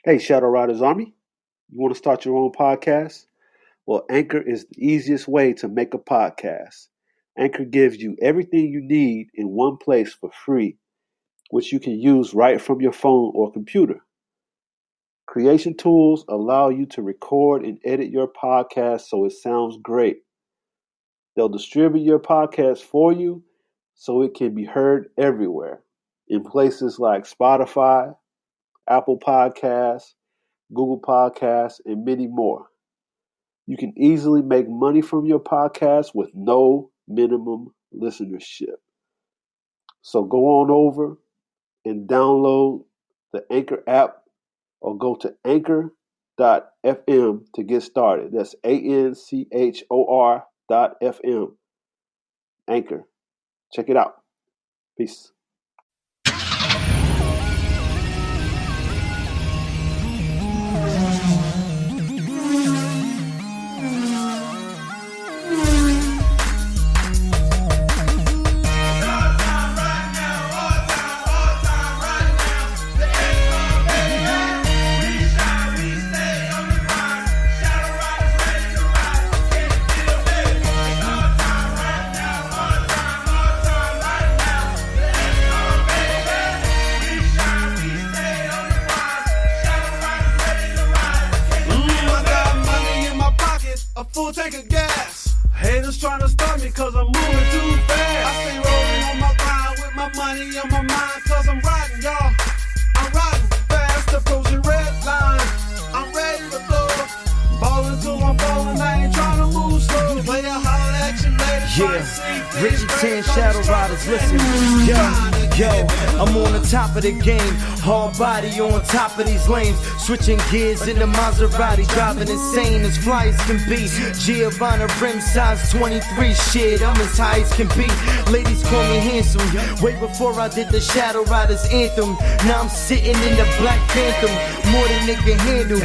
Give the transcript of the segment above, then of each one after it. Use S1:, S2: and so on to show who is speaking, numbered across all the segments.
S1: Hey, Shadow Riders Army, you want to start your own podcast? Well, Anchor is the easiest way to make a podcast. Anchor gives you everything you need in one place for free, which you can use right from your phone or computer. Creation tools allow you to record and edit your podcast so it sounds great. They'll distribute your podcast for you so it can be heard everywhere in places like Spotify, Apple Podcasts, Google Podcasts, and many more. You can easily make money from your podcast with no minimum listenership. So go on over and download the Anchor app or go to anchor.fm to get started. That's ANCHOR.FM. Anchor. Check it out. Peace.
S2: Full tank of gas. Haters trying to stop me cause I'm moving too fast. I stay rolling on my grind with my money on my mind cause I'm riding, y'all. I'm riding fast, approaching red line. I'm ready to blow. Ballin' till I'm falling, I ain't trying to move slow. Play a holler at you later.
S3: Yeah, Richie 10 Shadow Riders, listen. Yo, I'm on the top of the game. Hard body on top of these lanes. Switching gears in the Maserati. Driving insane as fly as can be. Giovanna rim size 23. Shit, I'm as high as can be. Ladies call me handsome. Way before I did the Shadow Riders anthem. Now I'm sitting in the Black Phantom. More than they can handle.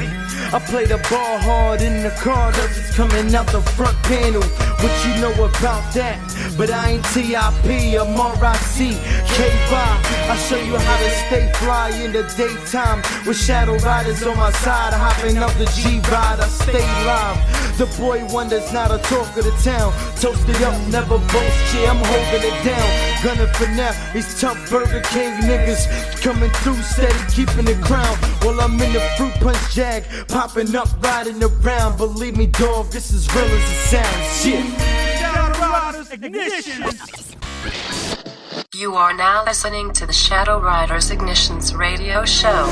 S3: I play the ball hard in the car, it's coming out the front panel. What you know about that? But I ain't T.I.P., I'm R.I.C. K-Rock, I show you how to stay fly in the daytime. With Shadow Riders on my side, hopping up the G-Ride, I stay live. The boy wonders, not a talk of the town. Toasted up, never boast, yeah, I'm holding it down. Gunning for now, these tough Burger King niggas coming through steady, keeping the crown. While I'm in the fruit punch jag, popping up, riding around. Believe me, dog, this is real as it sounds. Shit.
S2: Shadow Riders Ignition.
S4: You are now listening to the Shadow Riders Ignitions radio show.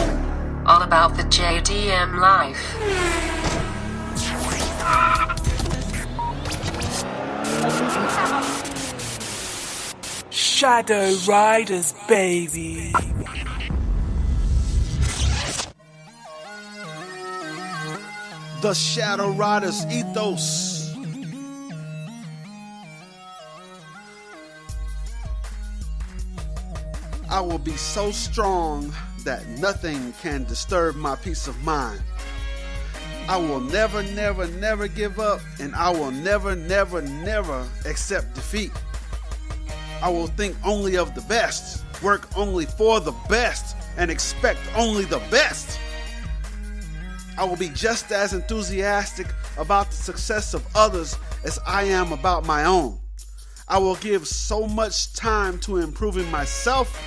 S4: All about the JDM life.
S5: Shadow Riders, baby.
S2: The Shadow Riders ethos. I will be so strong that nothing can disturb my peace of mind. I will never, never, never give up, and I will never, never, never accept defeat. I will think only of the best, work only for the best, and expect only the best. I will be just as enthusiastic about the success of others as I am about my own. I will give so much time to improving myself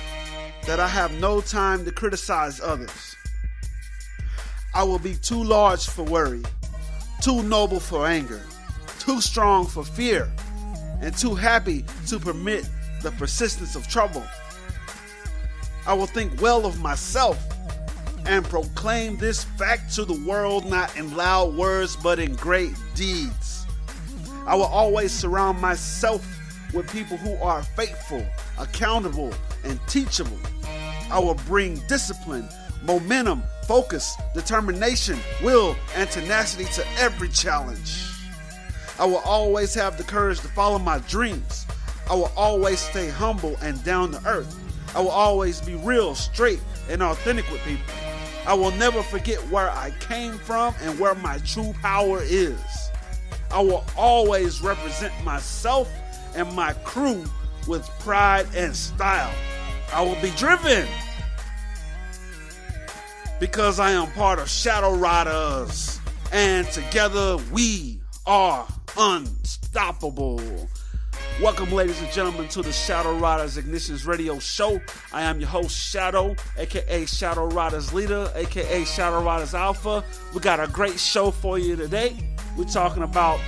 S2: that I have no time to criticize others. I will be too large for worry, too noble for anger, too strong for fear, and too happy to permit the persistence of trouble. I will think well of myself and proclaim this fact to the world, not in loud words but in great deeds. I will always surround myself with people who are faithful, accountable, and teachable. I will bring discipline, momentum, focus, determination, will, and tenacity to every challenge. I will always have the courage to follow my dreams. I will always stay humble and down to earth. I will always be real, straight, and authentic with people. I will never forget where I came from and where my true power is. I will always represent myself and my crew with pride and style. I will be driven. because I am part of Shadow Riders, and together we are unstoppable. Welcome, ladies and gentlemen, to the Shadow Riders Ignitions Radio Show. I am your host, Shadow, aka Shadow Riders Leader, aka Shadow Riders Alpha. We got a great show for you today. We're talking about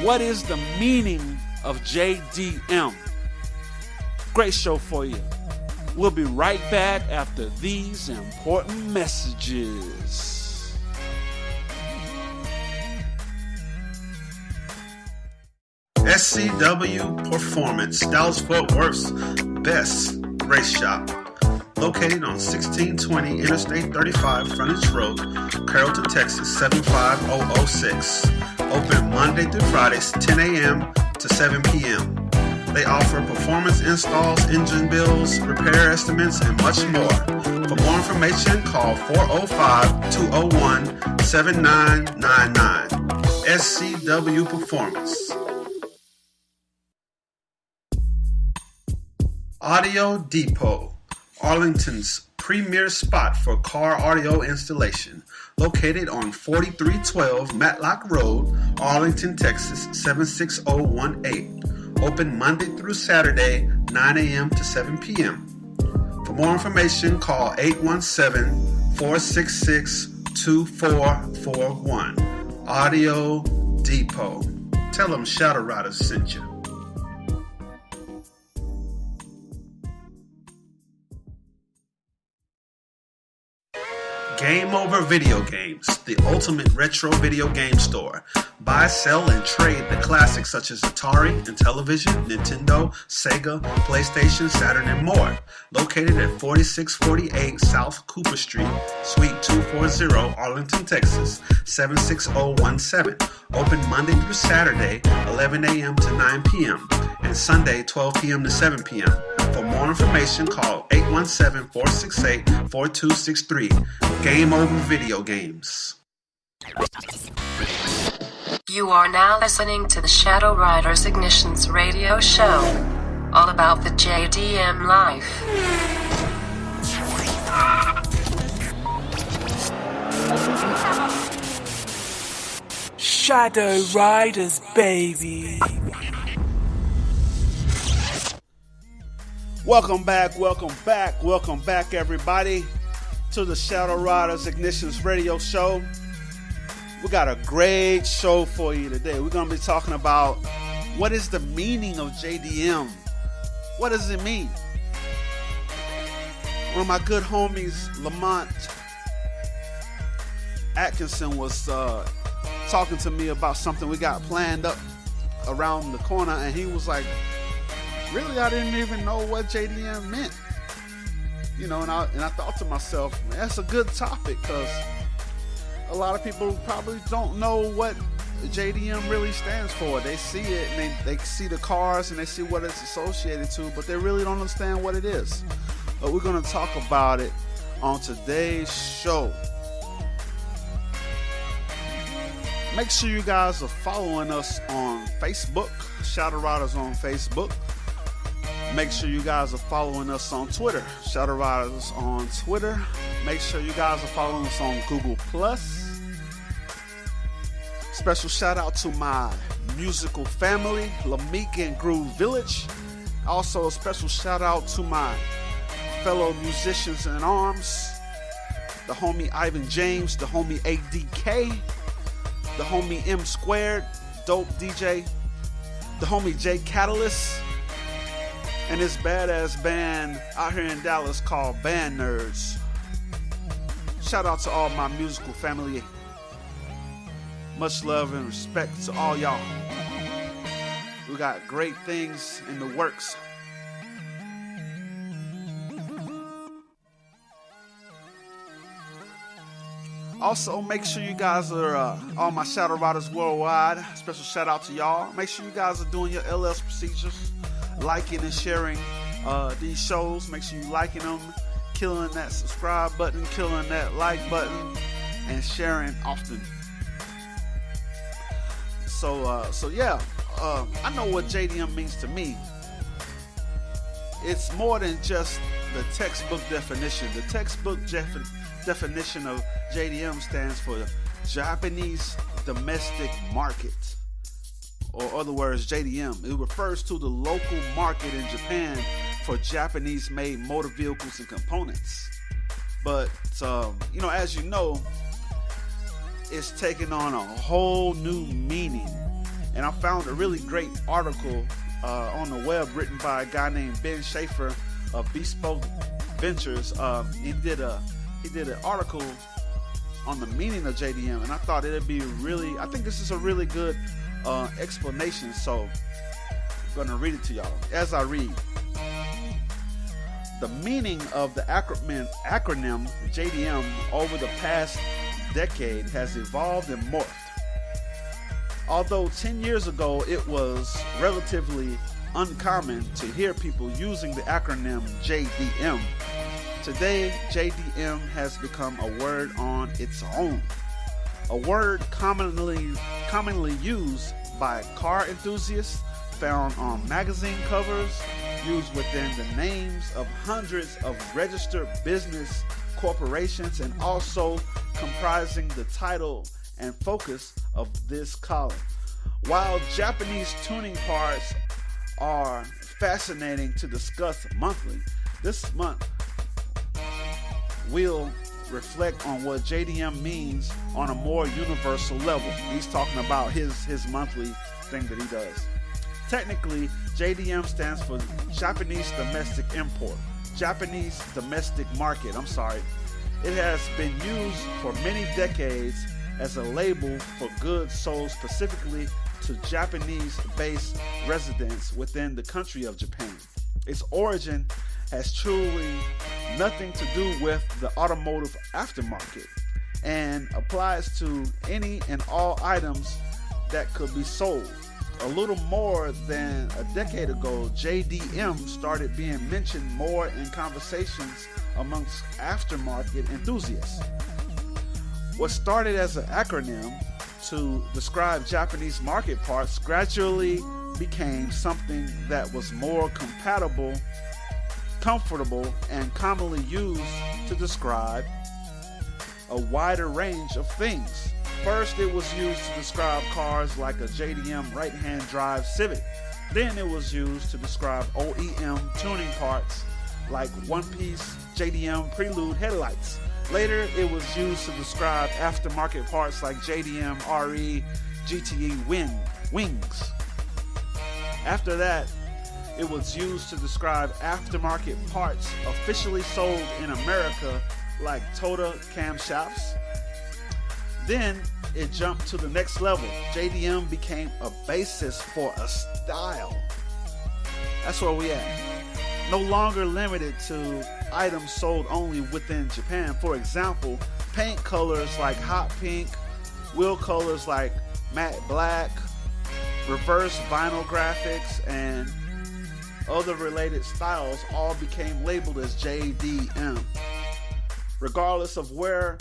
S2: what is the meaning of JDM. Great show for you. We'll be right back after these important messages.
S1: SCW Performance, Dallas Fort Worth's best race shop. Located on 1620 Interstate 35 Frontage Road, Carrollton, Texas 75006. Open Monday through Fridays 10 a.m. to 7 p.m. They offer performance installs, engine builds, repair estimates, and much more. For more information, call 405-201-7999. SCW Performance. Audio Depot, Arlington's premier spot for car audio installation. Located on 4312 Matlock Road, Arlington, Texas 76018. Open Monday through Saturday, 9 a.m. to 7 p.m. For more information, call 817-466-2441. Audio Depot. Tell them Shadow Riders sent you. Game Over Video Games, the ultimate retro video game store. Buy, sell, and trade the classics such as Atari, Intellivision, Nintendo, Sega, PlayStation, Saturn, and more. Located at 4648 South Cooper Street, Suite 240, Arlington, Texas, 76017. Open Monday through Saturday, 11 a.m. to 9 p.m. and Sunday, 12 p.m. to 7 p.m. For more information, call 817-468-4263. Game Over Video Games.
S4: You are now listening to the Shadow Riders Ignitions Radio Show, all about the JDM life.
S5: Shadow Riders, baby.
S2: Welcome back, everybody, to the Shadow Riders Ignitions Radio Show. We got a great show for you today. We're going to be talking about what is the meaning of JDM. What does it mean? One of my good homies, Lamont Atkinson, was talking to me about something we got planned up around the corner, and he was like, really, I didn't even know what JDM meant. You know, and I thought to myself, man, that's a good topic, because a lot of people probably don't know what JDM really stands for. They see it, and they see the cars, and they see what it's associated to, but they really don't understand what it is. But we're going to talk about it on today's show. Make sure you guys are following us on Facebook, Shadow Riders on Facebook. Make sure you guys are following us on Twitter, Shadow Riders on Twitter. Make sure you guys are following us on Google+. Special shout out to my musical family, Lamik and Groove Village. Also a special shout out to my fellow musicians in arms, the homie Ivan James, the homie ADK, the homie M Squared, dope DJ, the homie J Catalyst, and this badass band out here in Dallas called Band Nerds. Shout out to all my musical family. Much love and respect to all y'all. We got great things in the works. Also, make sure you guys are, all my Shadow Riders worldwide, special shout out to y'all. Make sure you guys are doing your LS procedures, liking and sharing these shows. Make sure you liking them, killing that subscribe button, killing that like button, and sharing often. So yeah, I know what JDM means to me. It's more than just the textbook definition. The textbook definition of JDM stands for Japanese Domestic Market, or other words, JDM. It refers to the local market in Japan for Japanese-made motor vehicles and components. But, as you know, it's taken on a whole new meaning. And I found a really great article on the web written by a guy named Ben Schaefer of Bespoke Ventures. He did an article on the meaning of JDM, and I thought I think this is a really good explanation. So I'm going to read it to y'all. As I read, the meaning of the acronym JDM over the past decade has evolved and morphed. Although 10 years ago it was relatively uncommon to hear people using the acronym JDM, today JDM has become a word on its own. A word commonly used by car enthusiasts, found on magazine covers, used within the names of hundreds of registered business corporations, and also comprising the title and focus of this column. While Japanese tuning parts are fascinating to discuss monthly, this month we'll reflect on what JDM means on a more universal level. He's talking about his monthly thing that he does. Technically, JDM stands for Japanese Domestic Import, Japanese Domestic Market. It has been used for many decades as a label for goods sold specifically to Japanese-based residents within the country of Japan. Its origin has truly nothing to do with the automotive aftermarket and applies to any and all items that could be sold. A little more than a decade ago, JDM started being mentioned more in conversations amongst aftermarket enthusiasts. What started as an acronym to describe Japanese market parts gradually became something that was more comfortable, and commonly used to describe a wider range of things. First, it was used to describe cars like a JDM right-hand drive Civic. Then it was used to describe OEM tuning parts like one-piece JDM Prelude headlights. Later, it was used to describe aftermarket parts like JDM RE GTE wings. After that, it was used to describe aftermarket parts officially sold in America like Toyota camshafts. Then it jumped to the next level. JDM became a basis for a style. That's where we at. No longer limited to items sold only within Japan. For example, paint colors like hot pink, wheel colors like matte black, reverse vinyl graphics, and other related styles all became labeled as JDM, regardless of where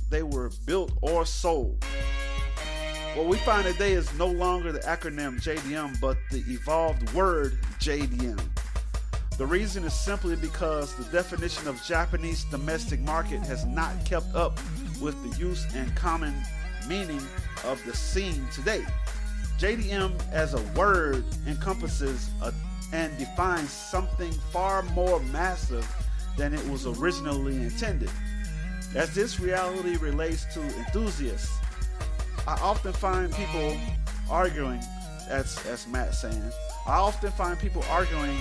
S2: they were built or sold. What we find today is no longer the acronym JDM, but the evolved word JDM. The reason is simply because the definition of Japanese domestic market has not kept up with the use and common meaning of the scene today. JDM as a word encompasses and defines something far more massive than it was originally intended. As this reality relates to enthusiasts, I often find people arguing, as Matt's saying, I often find people arguing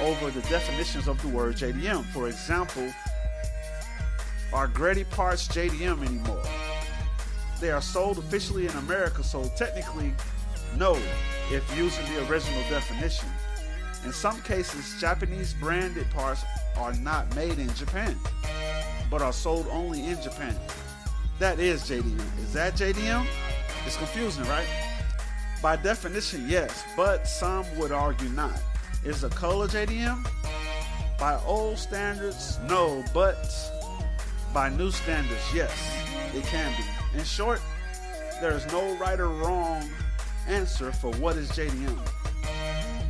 S2: over the definitions of the word JDM. For example, are Gretty parts JDM anymore? They are sold officially in America, so technically, no, if using the original definition. In some cases, Japanese branded parts are not made in Japan, but are sold only in Japan. That is JDM. Is that JDM? It's confusing, right? By definition, yes, but some would argue not. Is a color JDM? By old standards, no, but by new standards, yes, it can be. In short, there is no right or wrong answer for what is JDM.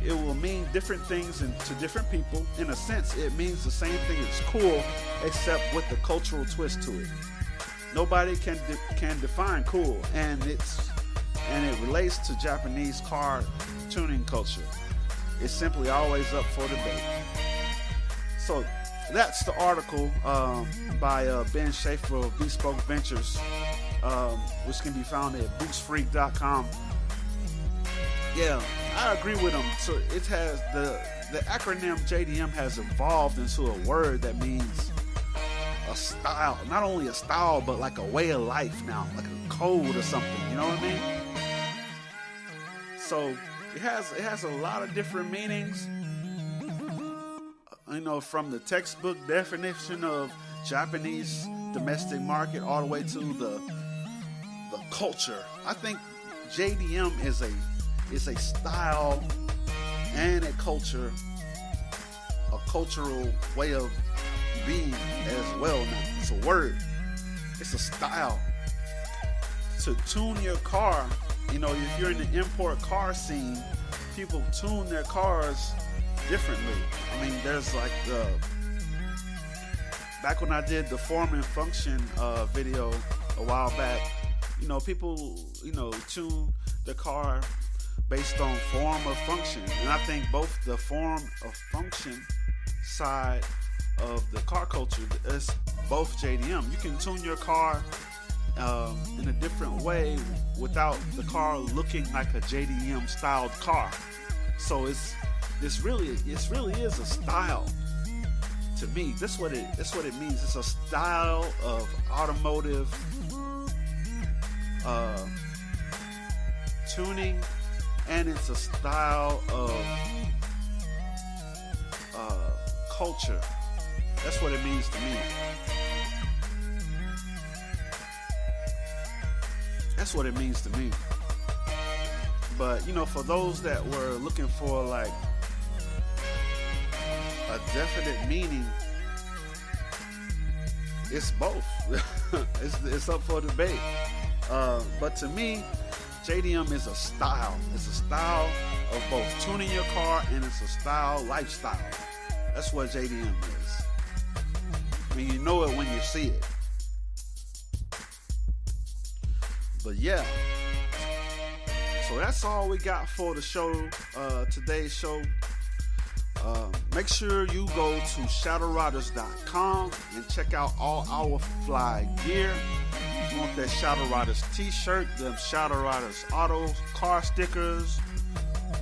S2: it will mean different things to different people. In a sense, it means the same thing as cool, except with the cultural twist to it. Nobody can define cool, and it relates to Japanese car tuning culture. It's simply always up for debate. So that's the article by Ben Schaefer of Bespoke Ventures, which can be found at boostfreak.com. Yeah, I agree with him. So it has the acronym JDM has evolved into a word that means a style, not only a style, but like a way of life now, like a code or something. You know what I mean? So it has a lot of different meanings. You know, from the textbook definition of Japanese domestic market all the way to the culture. I think JDM is a style and a culture, a cultural way of being as well now. It's a word. It's a style. To tune your car, you know, if you're in the import car scene, people tune their cars differently. I mean, there's like back when I did the form and function video a while back, you know, people, you know, tune the car based on form or function. And I think both the form of function side of the car culture is both JDM. You can tune your car in a different way without the car looking like a JDM styled car. So it really is a style to me. That's what it means. It's a style of automotive tuning, and it's a style of culture. That's what it means to me. That's what it means to me. But, you know, for those that were looking for like a definite meaning, it's both. it's up for debate. But to me, JDM is a style. It's a style of both tuning your car, and it's a style lifestyle. That's what JDM is. I mean, you know it when you see it. But yeah. So that's all we got for the show, today's show. Make sure you go to shadowriders.com and check out all our fly gear. If you want that Shadow Riders t-shirt, the Shadow Riders auto car stickers,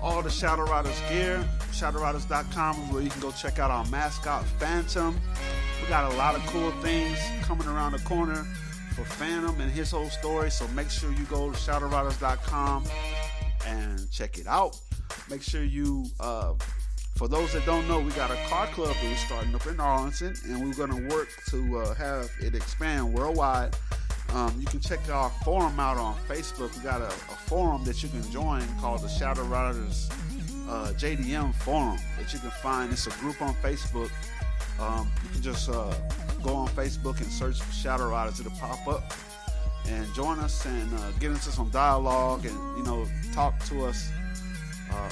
S2: all the Shadow Riders gear, shadowriders.com is where you can go check out our mascot Phantom. We got a lot of cool things coming around the corner for Phantom and his whole story, so make sure you go to shadowriders.com and check it out. Make sure you for those that don't know, we got a car club that we're starting up in Arlington, and we're going to work to have it expand worldwide. You can check our forum out on Facebook. We got a forum that you can join called the Shadow Riders JDM Forum that you can find. It's a group on Facebook. You can just go on Facebook and search for Shadow Riders. It'll pop up, and join us and get into some dialogue, and, you know, talk to us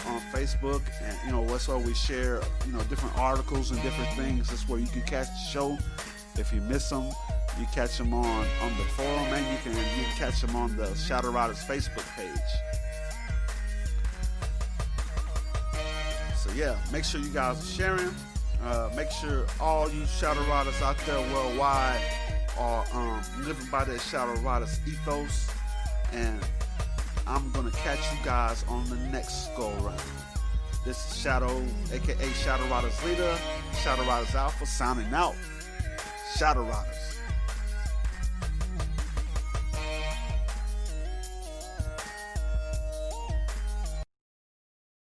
S2: on Facebook. And, you know, that's where we share, you know, different articles and different things. That's where you can catch the show. If you miss them, you catch them on the forum, and you can catch them on the Shadow Riders Facebook page. So yeah, make sure you guys are sharing. Make sure all you Shadow Riders out there worldwide are living by that Shadow Riders ethos. And I'm going to catch you guys on the next go around. This is Shadow, aka Shadow Riders Leader, Shadow Riders Alpha, signing out. Shadow Riders.